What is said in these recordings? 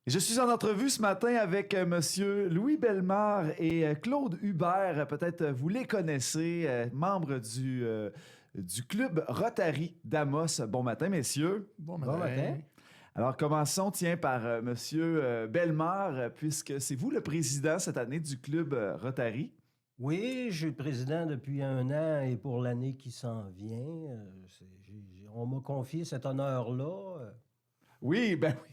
Je suis en entrevue ce matin avec Monsieur Louis Bellemare et Claude Hubert. Peut-être vous les connaissez, membres du club Rotary d'Amos. Bon matin, messieurs. Bon Bon matin. matin. Alors, commençons, tiens, par Monsieur Bellemare, puisque c'est vous le président cette année du club Rotary. Oui, je suis président depuis 1 an et pour l'année qui s'en vient, on m'a confié cet honneur-là. Oui, ben oui.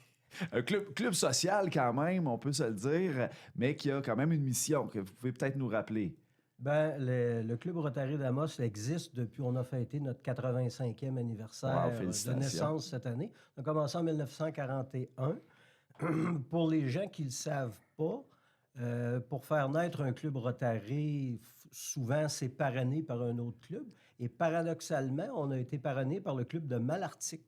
Un club social quand même, on peut se le dire, mais qui a quand même une mission que vous pouvez peut-être nous rappeler. Ben, le Club Rotary d'Amos existe depuis, on a fêté notre 85e anniversaire Wow, de félicitations. naissance cette année. On a commencé en 1941. Pour les gens qui ne le savent pas, pour faire naître un club Rotary, souvent c'est parrainé par un autre club. Et paradoxalement, on a été parrainé par le club de Malartic,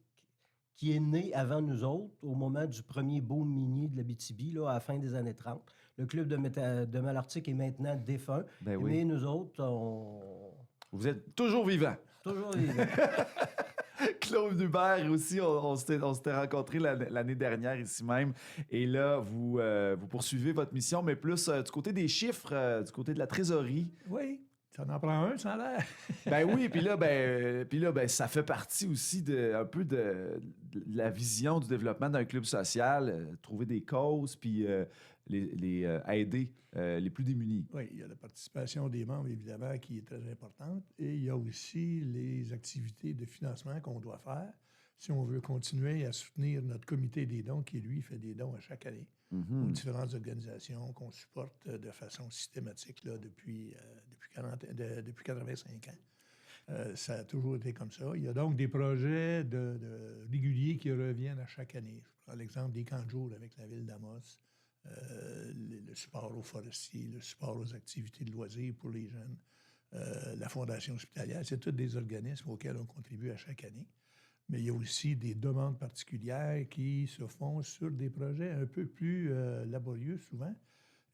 qui est né avant nous autres, au moment du premier boom minier de l'Abitibi, là, à la fin des années 30. Le club de Malartic est maintenant défunt, Ben oui. mais nous autres, on... Vous êtes toujours vivant. toujours vivants. Claude Hubert aussi, on s'était rencontrés l'année dernière ici même. Et là, vous poursuivez votre mission, mais plus du côté des chiffres, du côté de la trésorerie. Oui, ça en prend un, ça a l'air. Ben oui, puis là, ça fait partie aussi un peu de la vision du développement d'un club social, trouver des causes, puis aider les plus démunis. Oui, il y a la participation des membres, évidemment, qui est très importante. Et il y a aussi les activités de financement qu'on doit faire si on veut continuer à soutenir notre comité des dons qui, lui, fait des dons à chaque année aux différentes organisations qu'on supporte de façon systématique là, depuis 85 ans. Ça a toujours été comme ça. Il y a donc des projets réguliers qui reviennent à chaque année. Je prends l'exemple des camps de jour avec la ville d'Amos, le support aux forestiers, le support aux activités de loisirs pour les jeunes, la Fondation hospitalière. C'est tous des organismes auxquels on contribue à chaque année. Mais il y a aussi des demandes particulières qui se font sur des projets un peu plus laborieux souvent.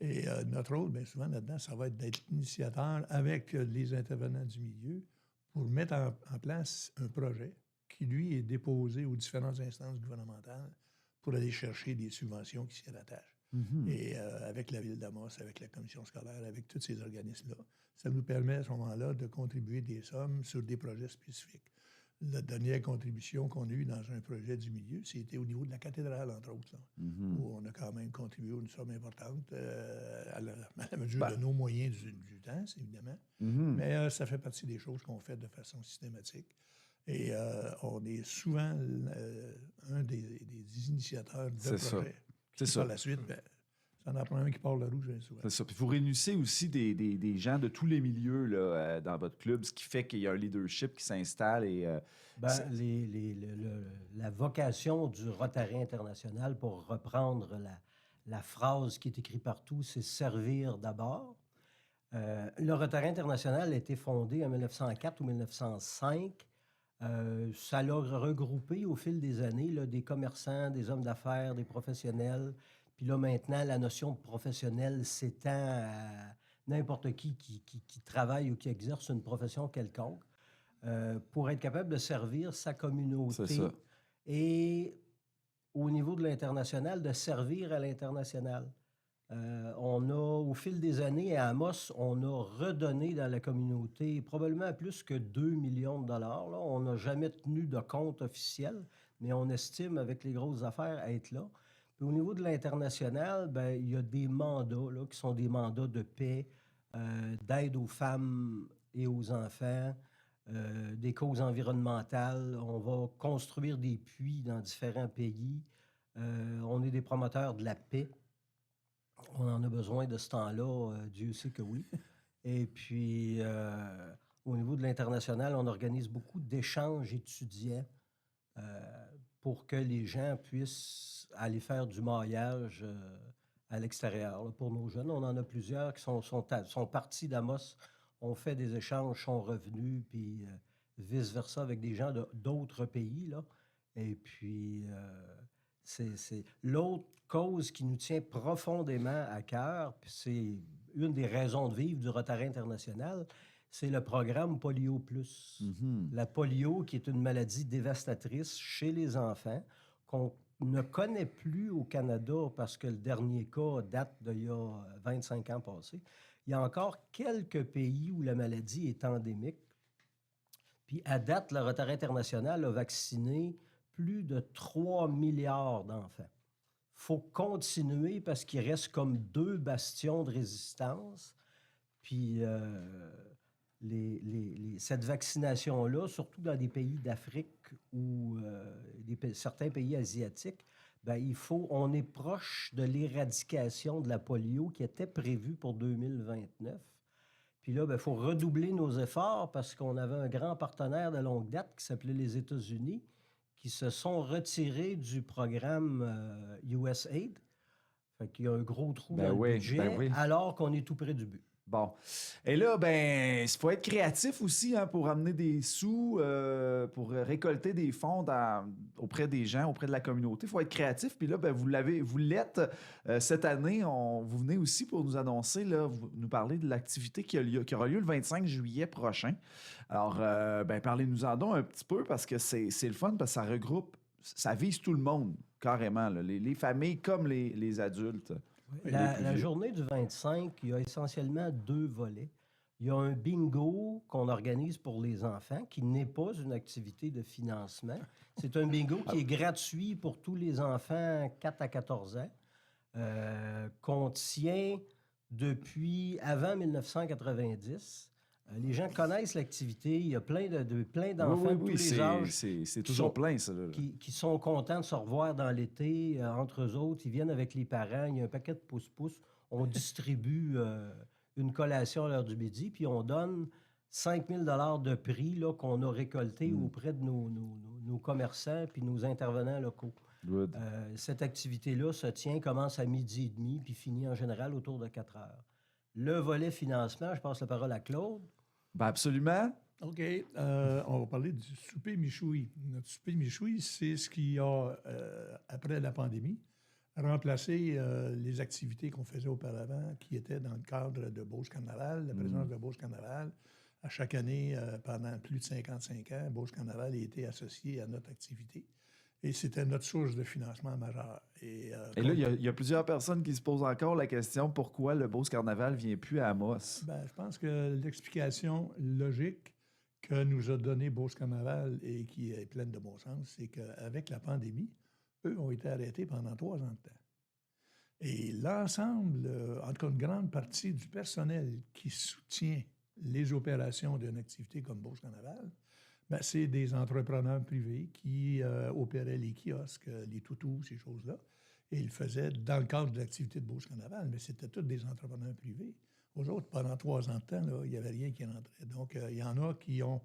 Et notre rôle, bien souvent, là-dedans, ça va être d'être initiateur avec les intervenants du milieu pour mettre en place un projet qui, lui, est déposé aux différentes instances gouvernementales pour aller chercher des subventions qui s'y rattachent. Et avec la Ville d'Amos, avec la commission scolaire, avec tous ces organismes-là, ça nous permet à ce moment-là de contribuer des sommes sur des projets spécifiques. La dernière contribution qu'on a eue dans un projet du milieu, c'était au niveau de la cathédrale, entre autres, là, où on a quand même contribué à une somme importante à la mesure de nos moyens du temps, évidemment. Mais ça fait partie des choses qu'on fait de façon systématique. Et on est souvent un des initiateurs de projets. C'est ça. Par la suite, ça en prend un qui parle le rouge bien souvent. C'est ça. Puis vous réunissez aussi des gens de tous les milieux là, dans votre club, ce qui fait qu'il y a un leadership qui s'installe. Et, la vocation du Rotary international, pour reprendre la phrase qui est écrite partout, c'est servir d'abord. Le Rotary international a été fondé en 1904 ou 1905. Ça l'a regroupé au fil des années là, des commerçants, des hommes d'affaires, des professionnels. Puis là, maintenant, la notion de professionnel s'étend à n'importe qui travaille ou qui exerce une profession quelconque pour être capable de servir sa communauté. C'est ça. Et au niveau de l'international, de servir à l'international. On a, au fil des années, à Amos, on a redonné dans la communauté probablement plus que 2 millions de dollars. Là. On n'a jamais tenu de compte officiel, mais on estime, avec les grosses affaires, être là. Puis au niveau de l'international, ben, il y a des mandats là, qui sont des mandats de paix, d'aide aux femmes et aux enfants, des causes environnementales. On va construire des puits dans différents pays. On est des promoteurs de la paix. On en a besoin de ce temps-là, Dieu sait que oui. Et puis, au niveau de l'international, on organise beaucoup d'échanges étudiants pour que les gens puissent aller faire du maillage à l'extérieur. Là, pour nos jeunes, on en a plusieurs qui sont partis d'Amos, ont fait des échanges, sont revenus, puis vice-versa avec des gens d'autres pays. Là. Et puis... c'est l'autre cause qui nous tient profondément à cœur, puis c'est une des raisons de vivre du Rotary international, c'est le programme Polio Plus. La polio, qui est une maladie dévastatrice chez les enfants, qu'on ne connaît plus au Canada, parce que le dernier cas date d'il y a 25 ans passés, il y a encore quelques pays où la maladie est endémique. Puis à date, la retraite internationale a vacciné plus de 3 milliards d'enfants. Il faut continuer parce qu'il reste comme 2 bastions de résistance. Puis cette vaccination-là, surtout dans des pays d'Afrique ou certains pays asiatiques, ben, on est proche de l'éradication de la polio qui était prévue pour 2029. Puis là, il faut redoubler nos efforts parce qu'on avait un grand partenaire de longue date qui s'appelait les États-Unis, qui se sont retirés du programme USAID. Fait qu'il y a un gros trou dans le budget, alors qu'on est tout près du but. Bon. Et là, ben, il faut être créatif aussi pour amener des sous, pour récolter des fonds auprès des gens, auprès de la communauté. Il faut être créatif. Puis là, ben, vous l'êtes cette année. Vous venez aussi pour nous annoncer, nous parler de l'activité qui aura lieu le 25 juillet prochain. Alors, ben, parlez-nous-en donc un petit peu parce que c'est le fun, parce que ça regroupe, ça vise tout le monde, carrément, là, les familles comme les adultes. La journée du 25, il y a essentiellement 2 volets. Il y a un bingo qu'on organise pour les enfants, qui n'est pas une activité de financement. C'est un bingo qui est gratuit pour tous les enfants 4 à 14 ans, qu'on tient depuis avant 1990. Les gens connaissent l'activité. Il y a plein d'enfants de tous les âges. C'est toujours plein, ça. Qui sont contents de se revoir dans l'été. Entre eux autres, ils viennent avec les parents. Il y a un paquet de pouce-pouce. On distribue une collation à l'heure du midi, puis on donne 5 000 $ de prix là, qu'on a récolté auprès de nos commerçants puis nos intervenants locaux. Cette activité-là commence à 12h30 puis finit en général autour de 4 heures. Le volet financement, je passe la parole à Claude. Ben absolument. OK. On va parler du souper Michoui. Notre souper Michoui, c'est ce qui a, après la pandémie, remplacé les activités qu'on faisait auparavant, qui étaient dans le cadre de Beauce Carnaval, la présence de Beauce Carnaval. À chaque année, pendant plus de 55 ans, Beauce Carnaval a été associé à notre activité. Et c'était notre source de financement majeur. Et là, il y a plusieurs personnes qui se posent encore la question pourquoi le Beauce Carnaval ne vient plus à Amos. Ben, je pense que l'explication logique que nous a donnée Beauce Carnaval et qui est pleine de bon sens, c'est qu'avec la pandémie, eux ont été arrêtés pendant 3 ans de temps. Et l'ensemble, en tout cas une grande partie du personnel qui soutient les opérations d'une activité comme Beauce Carnaval, ben, c'est des entrepreneurs privés qui opéraient les kiosques, les toutous, ces choses-là. Et ils le faisaient dans le cadre de l'activité de Beauce Carnaval, mais c'était tous des entrepreneurs privés. Aux autres, pendant 3 ans de temps, là, il n'y avait rien qui rentrait. Donc, il y en a qui ont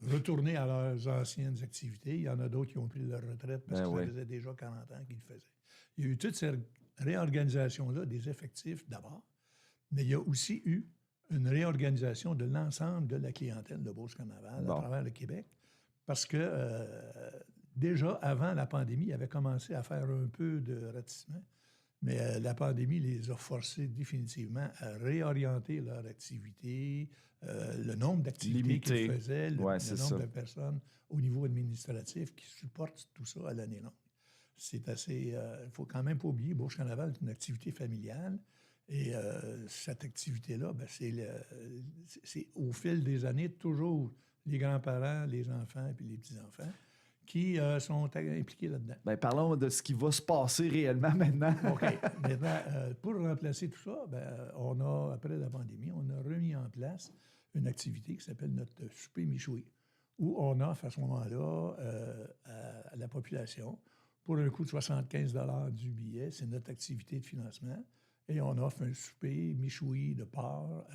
retourné à leurs anciennes activités. Il y en a d'autres qui ont pris leur retraite parce que ça faisait déjà 40 ans qu'ils le faisaient. Il y a eu toute cette réorganisation-là des effectifs d'abord, mais il y a aussi eu une réorganisation de l'ensemble de la clientèle de Beauce Carnaval à travers le Québec, parce que déjà avant la pandémie, ils avaient commencé à faire un peu de ratissement, mais la pandémie les a forcés définitivement à réorienter leur activité, le nombre d'activités qu'ils faisaient, le nombre de personnes au niveau administratif qui supportent tout ça à l'année longue. C'est assez... Il ne faut quand même pas oublier, Beauce Carnaval est une activité familiale. Et cette activité-là, ben, c'est au fil des années, toujours les grands-parents, les enfants et puis les petits-enfants qui sont impliqués là-dedans. Bien, parlons de ce qui va se passer réellement maintenant. OK. Maintenant, pour remplacer tout ça, ben, après la pandémie, on a remis en place une activité qui s'appelle notre souper Michoui, où on offre à ce moment-là à la population, pour un coût de 75 $ du billet, c'est notre activité de financement. Et on offre un souper Michoui de porc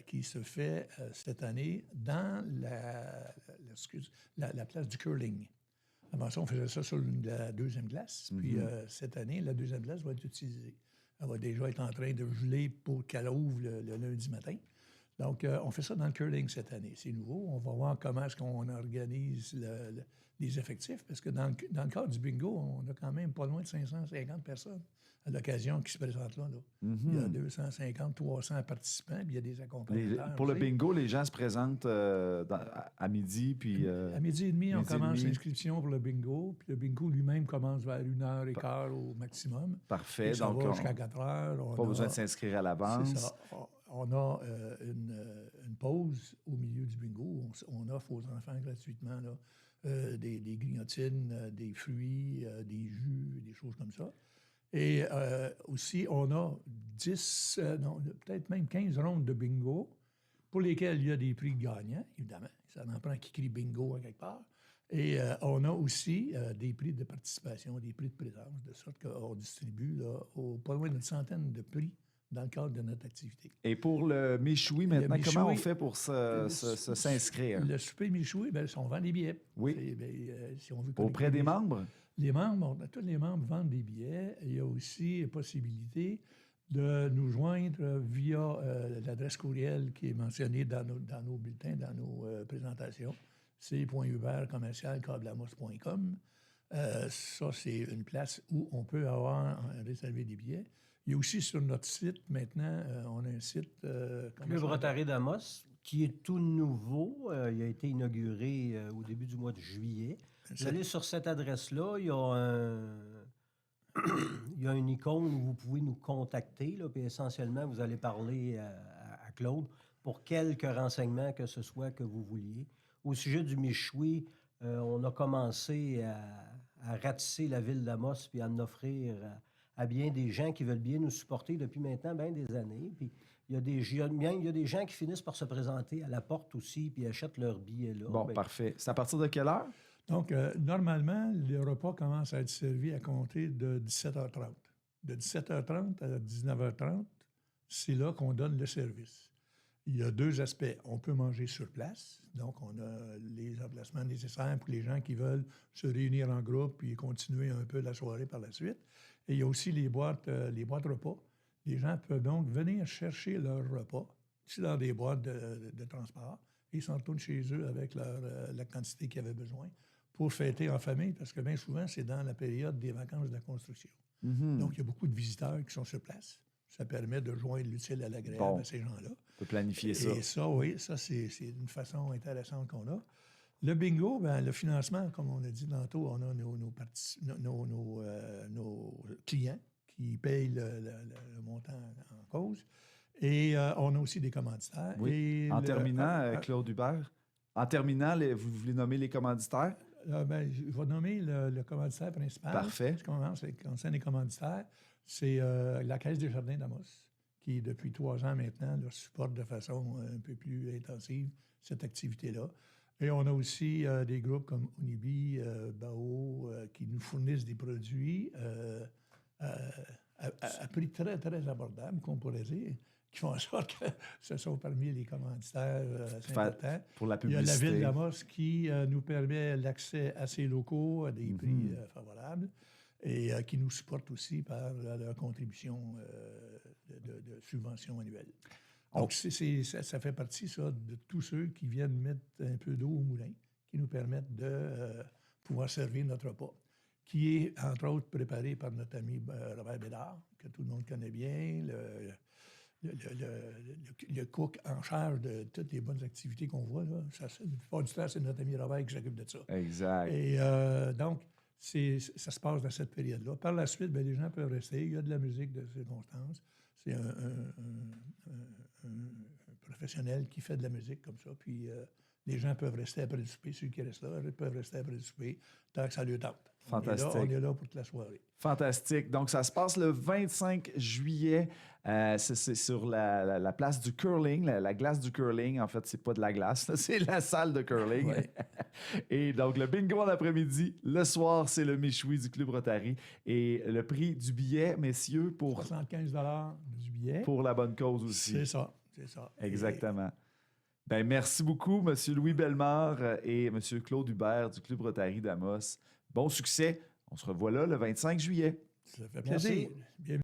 qui se fait cette année dans la place du curling. Avant ça, on faisait ça sur la deuxième glace. Puis cette année, la deuxième glace va être utilisée. Elle va déjà être en train de geler pour qu'elle ouvre le lundi matin. Donc, on fait ça dans le curling cette année. C'est nouveau. On va voir comment est-ce qu'on organise les effectifs, parce que dans le cadre du bingo, on a quand même pas loin de 550 personnes à l'occasion qui se présente là. Il y a 250, 300 participants, puis il y a des accompagnateurs. Pour le aussi. bingo, les gens se présentent à midi, puis... À midi et demi, on midi et commence demi. l'inscription pour le bingo. Puis le bingo lui-même commence vers 1h15 au maximum. Parfait, Et ça donc va on jusqu'à 4 heures. pas besoin de s'inscrire à l'avance. C'est ça. On a une pause au milieu du bingo. On offre aux enfants gratuitement là, des grignotines, des fruits, des jus, des choses comme ça. Et aussi, on a 10, non, peut-être même 15 rondes de bingo pour lesquelles il y a des prix gagnants, évidemment. Ça en prend qui crie bingo à quelque part. Et on a aussi des prix de participation, des prix de présence, de sorte qu'on distribue là, pas loin d'une centaine de prix dans le cadre de notre activité. Et pour le méchoui, maintenant, méchoui, comment on fait pour s'inscrire? Le souper méchoui, bien, on vend des billets. Oui. Si on veut Auprès des membres? Les membres, tous les membres vendent des billets. Il y a aussi la possibilité de nous joindre via l'adresse courriel qui est mentionnée dans nos bulletins, dans nos présentations. C'est .hubert@cablamos.com. Ça, c'est une place où on peut avoir réservé des billets. Il y a aussi sur notre site, maintenant, on a un site... Club Rotary d'Amos, qui est tout nouveau. Il a été inauguré au début du mois de juillet. Vous allez sur cette adresse-là, il y a une icône où vous pouvez nous contacter, là, puis essentiellement, vous allez parler à Claude pour quelques renseignements que ce soit que vous vouliez. Au sujet du méchoui, on a commencé à ratisser la ville d'Amos puis à en offrir à bien des gens qui veulent bien nous supporter depuis maintenant bien des années. Puis il y a des gens qui finissent par se présenter à la porte aussi puis achètent leurs billets là. Bon, parfait. C'est à partir de quelle heure? Donc, normalement, les repas commencent à être servis à compter de 17h30. De 17h30 à 19h30, c'est là qu'on donne le service. Il y a deux aspects. On peut manger sur place. Donc, on a les emplacements nécessaires pour les gens qui veulent se réunir en groupe et continuer un peu la soirée par la suite. Et il y a aussi les boîtes repas. Les gens peuvent donc venir chercher leur repas ici dans des boîtes de transport et ils s'en retournent chez eux avec la quantité qu'ils avaient besoin pour fêter en famille, parce que bien souvent, c'est dans la période des vacances de la construction. Donc, il y a beaucoup de visiteurs qui sont sur place. Ça permet de joindre l'utile à l'agréable à ces gens-là. On peut planifier ça. Et ça, oui, ça, c'est une façon intéressante qu'on a. Le bingo, bien, le financement, comme on a dit tantôt, on a nos clients qui payent le montant en cause. Et on a aussi des commanditaires. Oui. Et terminant, Claude Hubert, en terminant, vous voulez nommer les commanditaires? Ben, je vais nommer le commanditaire principal. Parfait. Ce qu'on concerne les commanditaires, c'est la Caisse des Jardins d'Amos, qui, depuis 3 ans maintenant, leur supporte de façon un peu plus intensive cette activité-là. Et on a aussi des groupes comme Unibi, Bao, qui nous fournissent des produits à prix très, très abordable, qu'on pourrait dire, qui font en sorte que ce sont parmi les commanditaires importants. Pour la Il y publicité. a la Ville d'Amos qui nous permet l'accès à ces locaux à des prix favorables et qui nous supporte aussi par leur contribution de subvention annuelle. Donc, ça fait partie, ça, de tous ceux qui viennent mettre un peu d'eau au moulin, qui nous permettent de pouvoir servir notre repas, qui est, entre autres, préparé par notre ami Robert Bédard, que tout le monde connaît bien, le cook en charge de toutes les bonnes activités qu'on voit. Là. La plupart du temps, c'est notre ami Robert qui s'occupe de ça. Exact. Et donc, ça se passe dans cette période-là. Par la suite, bien, les gens peuvent rester. Il y a de la musique de circonstance. C'est un professionnel qui fait de la musique comme ça. Puis les gens peuvent rester après le souper. Ceux qui restent là peuvent rester après le souper tant que ça leur tente. Fantastique. On est là pour toute la soirée. Fantastique. Donc, ça se passe le 25 juillet. C'est sur la place du curling, la glace du curling. En fait, c'est pas de la glace, c'est la salle de curling. Ouais. Et donc, le bingo en après-midi. Le soir, c'est le méchoui du Club Rotary. Et le prix du billet, messieurs, pour 75 $ du billet. Pour la bonne cause aussi. C'est ça. Exactement. Ben, merci beaucoup, M. Louis Bellemare et M. Claude Hubert du Club Rotary d'Amos. Bon succès. On se revoit là le 25 juillet. Ça fait plaisir. Bienvenue.